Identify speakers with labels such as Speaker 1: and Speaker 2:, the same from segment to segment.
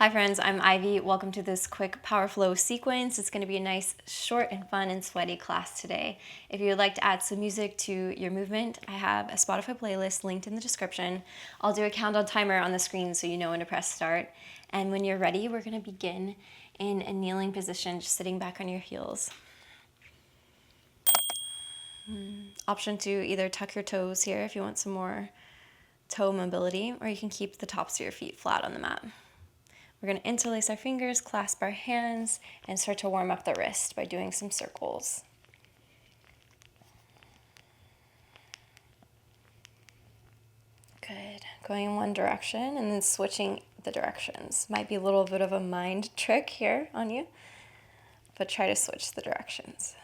Speaker 1: Hi friends, I'm Ivy. Welcome to this quick power flow sequence. It's going to be a nice, short and fun and sweaty class today. If you would like to add some music to your movement, I have a Spotify playlist linked in the description. I'll do a countdown timer on the screen so you know when to press start. And when you're ready, we're going to begin in a kneeling position, just sitting back on your heels. Option 2, either tuck your toes here if you want some more toe mobility, or you can keep the tops of your feet flat on the mat. We're going to interlace our fingers, clasp our hands, and start to warm up the wrist by doing some circles. Good. Going in one direction and then switching the directions. Might be a little bit of a mind trick here on you, but try to switch the directions.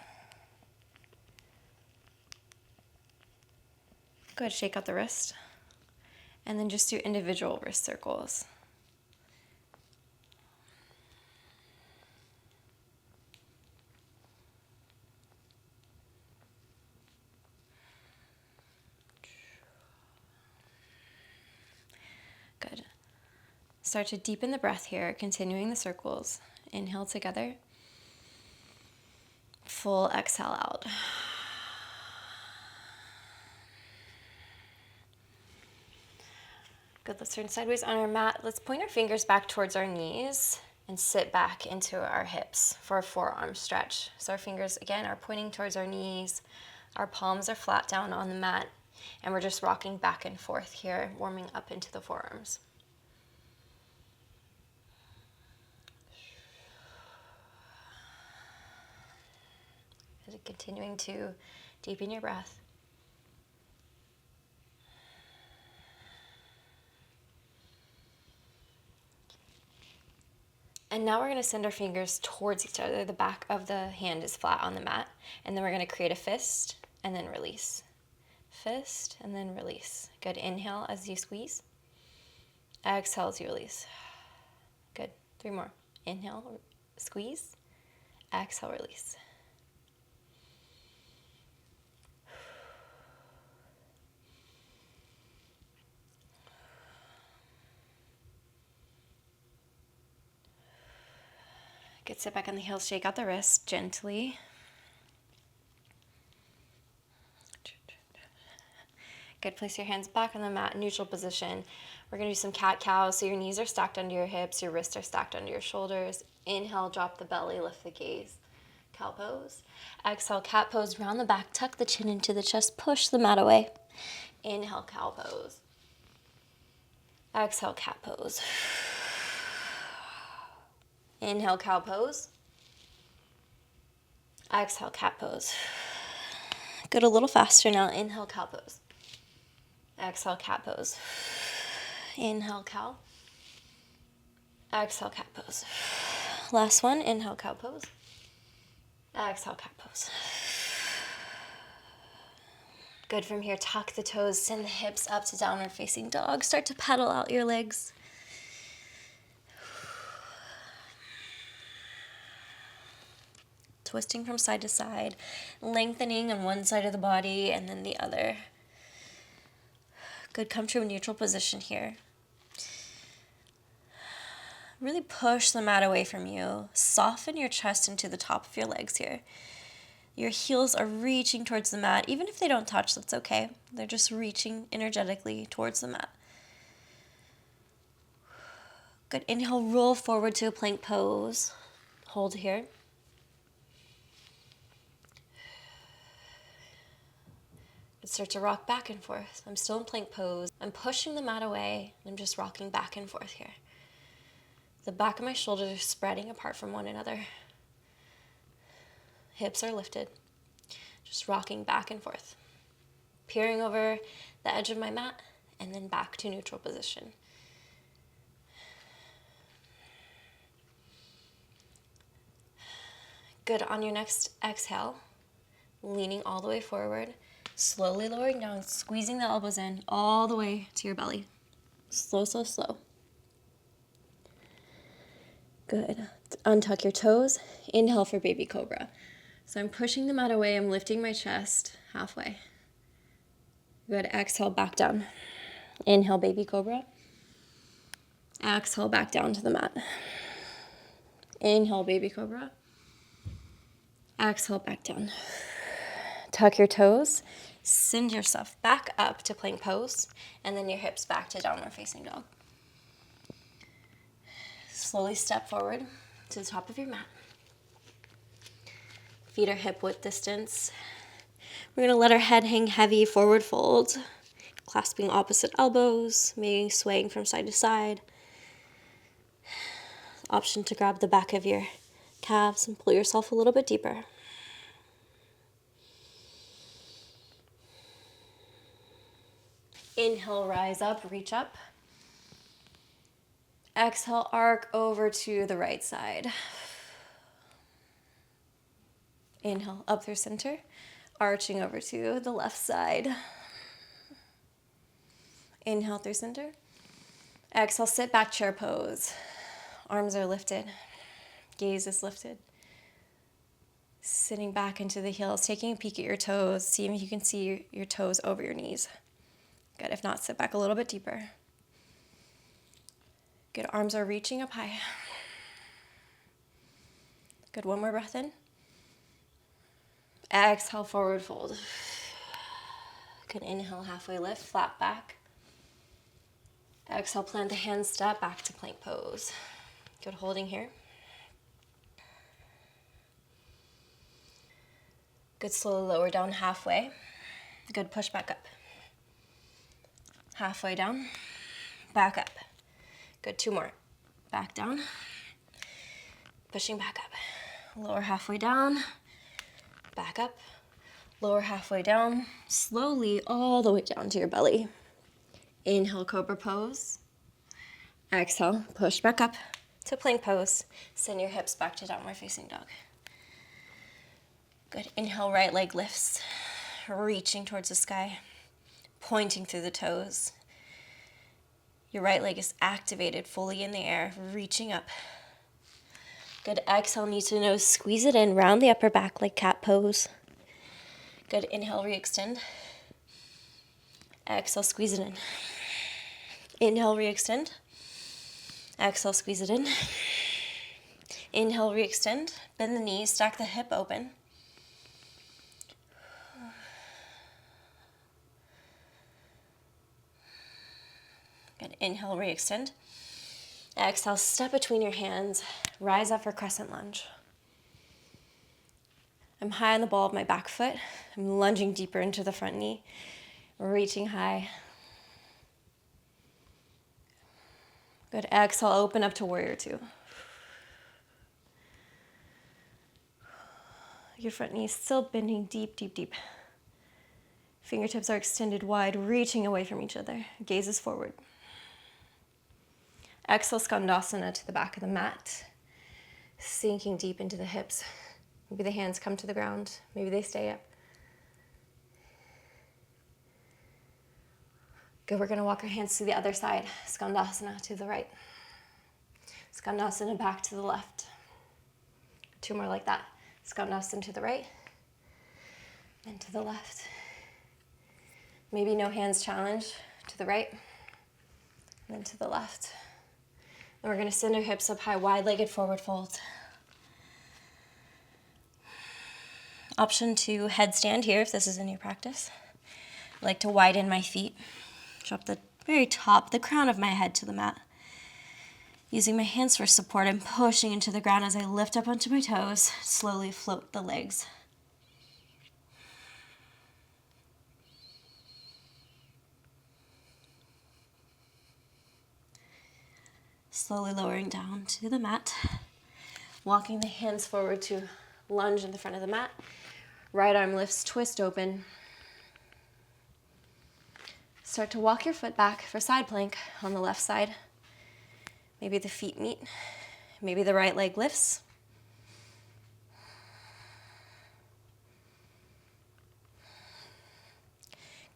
Speaker 1: Good. Shake out the wrist. And then just do individual wrist circles. Good. Start to deepen the breath here, continuing the circles. Inhale together. Full exhale out. Good, let's turn sideways on our mat. Let's point our fingers back towards our knees and sit back into our hips for a forearm stretch. So our fingers, again, are pointing towards our knees. Our palms are flat down on the mat, and we're just rocking back and forth here, warming up into the forearms. Continuing to deepen your breath. And now we're going to send our fingers towards each other. The back of the hand is flat on the mat. And then we're going to create a fist and then release. Fist and then release. Good. Inhale as you squeeze. Exhale as you release. Good. 3 more. Inhale, squeeze. Exhale, release. Good, sit back on the heels, shake out the wrist gently. Good, place your hands back on the mat, neutral position. We're gonna do some cat-cow, so your knees are stacked under your hips, your wrists are stacked under your shoulders. Inhale, drop the belly, lift the gaze. Cow pose. Exhale, cat pose, round the back, tuck the chin into the chest, push the mat away. Inhale, cow pose. Exhale, cat pose. Inhale, cow pose. Exhale, cat pose. Good, a little faster now. Inhale, cow pose. Exhale, cat pose. Inhale, cow. Exhale, cat pose. Last one, inhale, cow pose. Exhale, cat pose. Good, from here, tuck the toes, send the hips up to downward facing dog. Start to pedal out your legs. Twisting from side to side, lengthening on one side of the body and then the other. Good, come to a neutral position here. Really push the mat away from you. Soften your chest into the top of your legs here. Your heels are reaching towards the mat. Even if they don't touch, that's okay. They're just reaching energetically towards the mat. Good, inhale, roll forward to a plank pose. Hold here. Start to rock back and forth. I'm still in plank pose. I'm pushing the mat away. I'm just rocking back and forth here. The back of my shoulders are spreading apart from one another. Hips are lifted. Just rocking back and forth. Peering over the edge of my mat and then back to neutral position. Good, on your next exhale, leaning all the way forward, slowly lowering down, squeezing the elbows in all the way to your belly. Slow, slow, slow. Good. Untuck your toes. Inhale for baby cobra. So I'm pushing the mat away. I'm lifting my chest halfway. Good. Exhale, back down. Inhale, baby cobra. Exhale back down to the mat. Inhale, baby cobra. Exhale back down. Tuck your toes. Send yourself back up to plank pose, and then your hips back to downward facing dog. Slowly step forward to the top of your mat. Feet are hip width distance. We're going to let our head hang heavy, forward fold, clasping opposite elbows, maybe swaying from side to side. Option to grab the back of your calves and pull yourself a little bit deeper. Inhale, rise up, reach up. Exhale, arc over to the right side. Inhale, up through center, arching over to the left side. Inhale through center. Exhale, sit back chair pose. Arms are lifted. Gaze is lifted. Sitting back into the heels, taking a peek at your toes, seeing if you can see your toes over your knees. Good, if not, sit back a little bit deeper. Good, arms are reaching up high. Good, one more breath in. Exhale, forward fold. Good, inhale, halfway lift, flat back. Exhale, plant the hands, step back to plank pose. Good, holding here. Good, slowly lower down halfway. Good, push back up. Halfway down, back up. Good, two more. Back down, pushing back up. Lower halfway down, back up. Lower halfway down, slowly all the way down to your belly. Inhale, cobra pose. Exhale, push back up to plank pose. Send your hips back to downward facing dog. Good, inhale, right leg lifts, reaching towards the sky, pointing through the toes. Your right leg is activated fully in the air, reaching up. Good, exhale, knee to nose, squeeze it in, round the upper back like cat pose. Good, inhale, re-extend. Exhale, squeeze it in. Inhale, re-extend. Exhale, squeeze it in. Inhale, re-extend. Bend the knees, stack the hip open. Good, inhale, re-extend. Exhale, step between your hands, rise up for crescent lunge. I'm high on the ball of my back foot. I'm lunging deeper into the front knee, reaching high. Good, exhale, open up to warrior two. Your front knee is still bending deep, deep, deep. Fingertips are extended wide, reaching away from each other. Gaze is forward. Exhale, skandasana to the back of the mat, sinking deep into the hips. Maybe the hands come to the ground. Maybe they stay up. Good, we're gonna walk our hands to the other side. Skandasana to the right. Skandasana back to the left. Two more like that. Skandasana to the right, and to the left. Maybe no hands challenge to the right, and then to the left. And we're gonna send our hips up high, wide-legged forward fold. Option to headstand here if this is a new practice. I like to widen my feet. Drop the very top, the crown of my head to the mat. Using my hands for support, I'm pushing into the ground as I lift up onto my toes, slowly float the legs. Slowly lowering down to the mat, walking the hands forward to lunge in the front of the mat. Right arm lifts, twist open. Start to walk your foot back for side plank on the left side. Maybe the feet meet. Maybe the right leg lifts.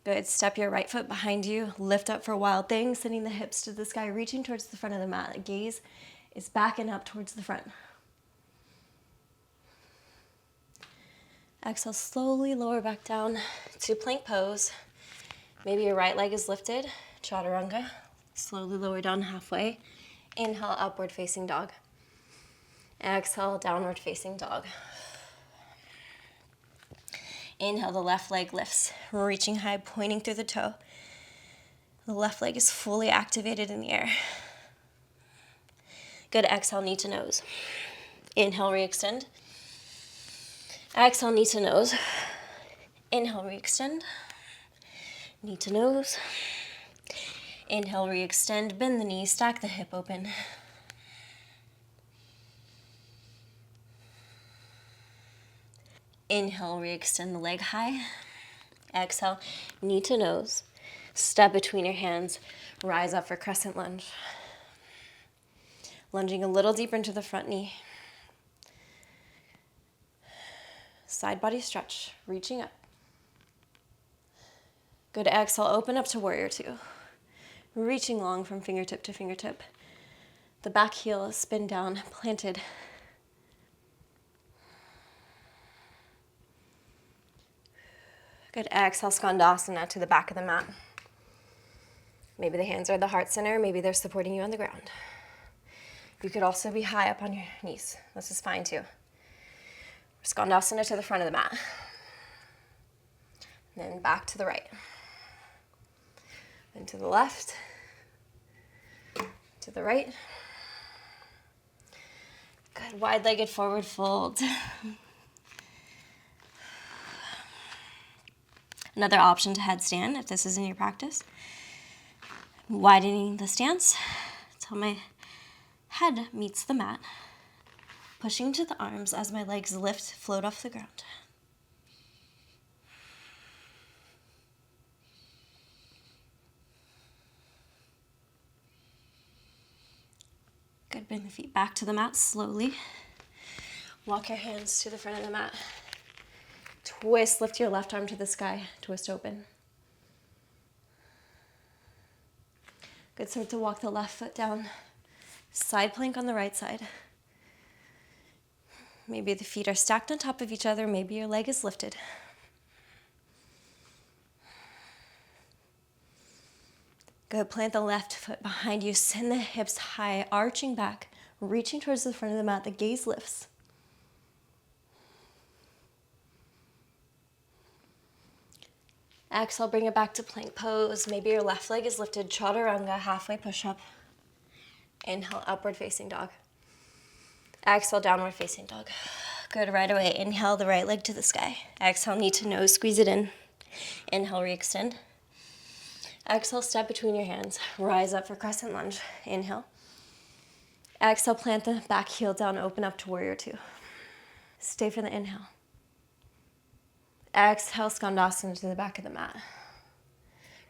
Speaker 1: Good, step your right foot behind you, lift up for wild thing, sending the hips to the sky, reaching towards the front of the mat. The gaze is back and up towards the front. Exhale, slowly lower back down to plank pose. Maybe your right leg is lifted, chaturanga. Slowly lower down halfway. Inhale, upward facing dog. Exhale, downward facing dog. Inhale, the left leg lifts, reaching high, pointing through the toe. The left leg is fully activated in the air. Good, exhale, knee to nose. Inhale, re-extend. Exhale, knee to nose. Inhale, re-extend. Knee to nose. Inhale, re-extend, bend the knee, stack the hip open. Inhale, re-extend the leg high. Exhale, knee to nose. Step between your hands, rise up for crescent lunge. Lunging a little deeper into the front knee. Side body stretch, reaching up. Good, exhale, open up to warrior two. Reaching long from fingertip to fingertip. The back heel is spin down, planted. Good, exhale, skandasana to the back of the mat. Maybe the hands are the heart center, maybe they're supporting you on the ground. You could also be high up on your knees. This is fine too. Skandasana to the front of the mat. And then back to the right. Then to the left. To the right. Good, wide-legged forward fold. Another option to headstand if this is in your practice. Widening the stance until my head meets the mat. Pushing to the arms as my legs lift, float off the ground. Good, bring the feet back to the mat slowly. Walk your hands to the front of the mat. Twist, lift your left arm to the sky, twist open. Good, start to walk the left foot down. Side plank on the right side. Maybe the feet are stacked on top of each other, maybe your leg is lifted. Good, plant the left foot behind you, send the hips high, arching back, reaching towards the front of the mat, the gaze lifts. Exhale, bring it back to plank pose. Maybe your left leg is lifted, chaturanga, halfway push-up. Inhale, upward facing dog. Exhale, downward facing dog. Good, right away. Inhale, the right leg to the sky. Exhale, knee to nose, squeeze it in. Inhale, re-extend. Exhale, step between your hands. Rise up for crescent lunge. Inhale. Exhale, plant the back heel down, open up to warrior two. Stay for the inhale. Exhale, skandasana to the back of the mat.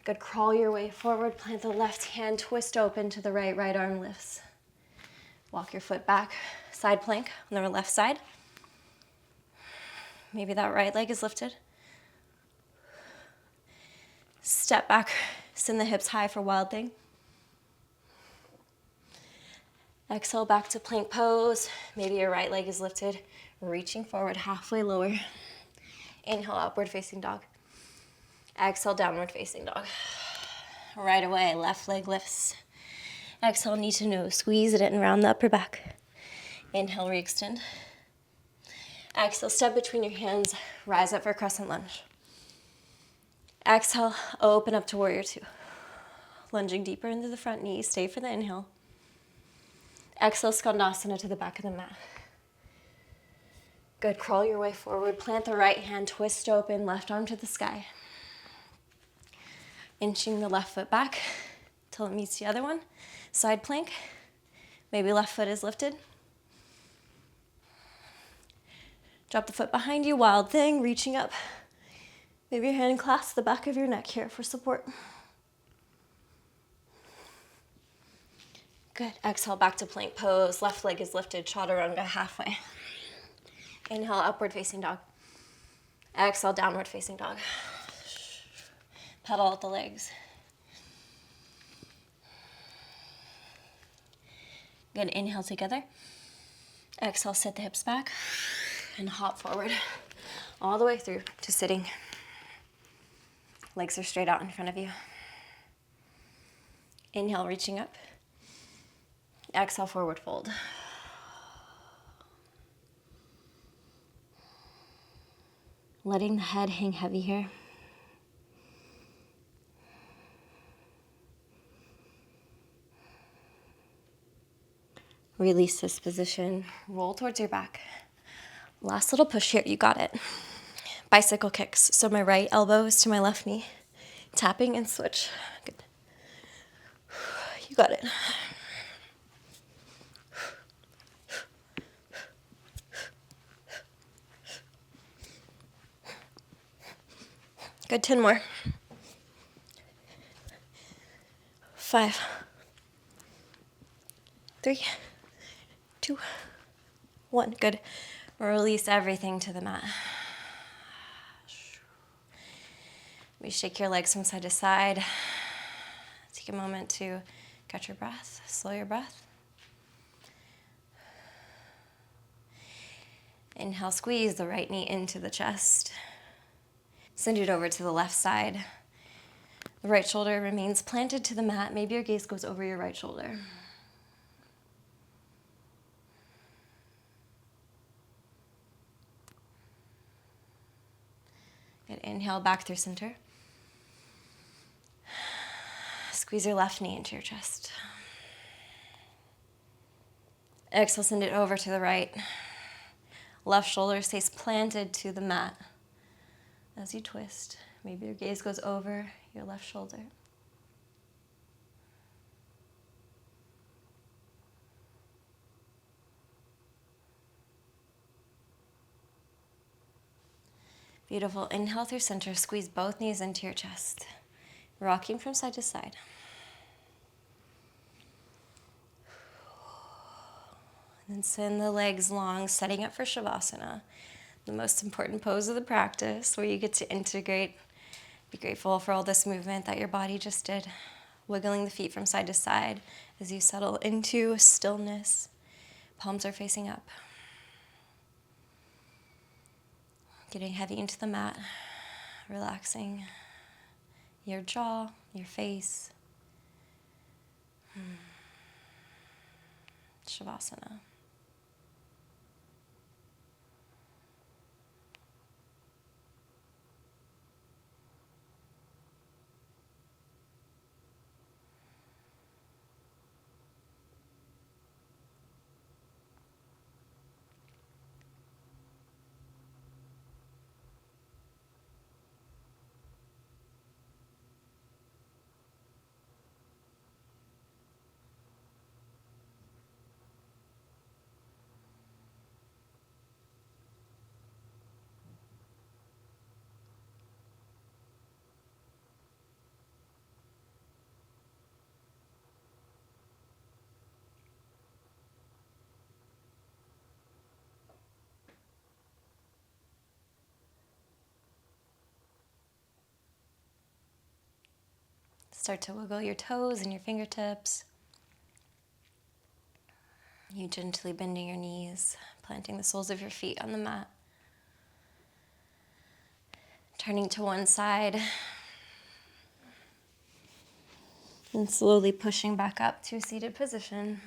Speaker 1: Good, crawl your way forward, plant the left hand, twist open to the right, right arm lifts. Walk your foot back, side plank on the left side. Maybe that right leg is lifted. Step back, send the hips high for wild thing. Exhale, back to plank pose. Maybe your right leg is lifted, reaching forward, halfway lower. Inhale, upward facing dog. Exhale, downward facing dog. Right away, left leg lifts. Exhale, knee to nose, squeeze it in, round the upper back. Inhale, re-extend. Exhale, step between your hands, rise up for crescent lunge. Exhale, open up to warrior two. Lunging deeper into the front knee, stay for the inhale. Exhale, skandasana to the back of the mat. Good, crawl your way forward, plant the right hand, twist open, left arm to the sky. Inching the left foot back till it meets the other one. Side plank, maybe left foot is lifted. Drop the foot behind you, wild thing, reaching up. Maybe your hand clasps the back of your neck here for support. Good, exhale, back to plank pose. Left leg is lifted, chaturanga, halfway. Inhale, upward facing dog. Exhale, downward facing dog. Pedal out the legs. Good, inhale together. Exhale, sit the hips back and hop forward all the way through to sitting. Legs are straight out in front of you. Inhale, reaching up. Exhale, forward fold. Letting the head hang heavy here. Release this position. Roll towards your back. Last little push here. You got it. Bicycle kicks. So my right elbow is to my left knee. Tapping and switch. Good. You got it. Good, 10 more. 5, 3, 2, 1. Good. Release everything to the mat. We shake your legs from side to side. Take a moment to catch your breath, slow your breath. Inhale, squeeze the right knee into the chest. Send it over to the left side. The right shoulder remains planted to the mat. Maybe your gaze goes over your right shoulder. Good. Inhale, back through center. Squeeze your left knee into your chest. Exhale, send it over to the right. Left shoulder stays planted to the mat. As you twist, maybe your gaze goes over your left shoulder. Beautiful. Inhale through center. Squeeze both knees into your chest. Rocking from side to side. And then send the legs long, setting up for Shavasana, the most important pose of the practice, where you get to integrate. Be grateful for all this movement that your body just did. Wiggling the feet from side to side as you settle into stillness. Palms are facing up. Getting heavy into the mat, relaxing your jaw, your face. Shavasana. Start to wiggle your toes and your fingertips. You gently bending your knees, planting the soles of your feet on the mat. Turning to one side. And slowly pushing back up to a seated position.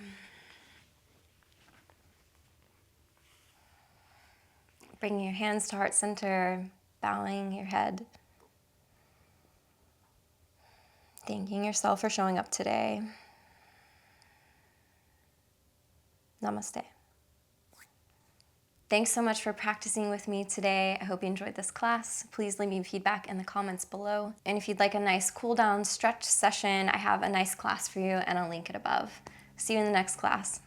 Speaker 1: Bringing your hands to heart center, bowing your head. Thanking yourself for showing up today. Namaste. Thanks so much for practicing with me today. I hope you enjoyed this class. Please leave me feedback in the comments below. And if you'd like a nice cool down stretch session, I have a nice class for you and I'll link it above. See you in the next class.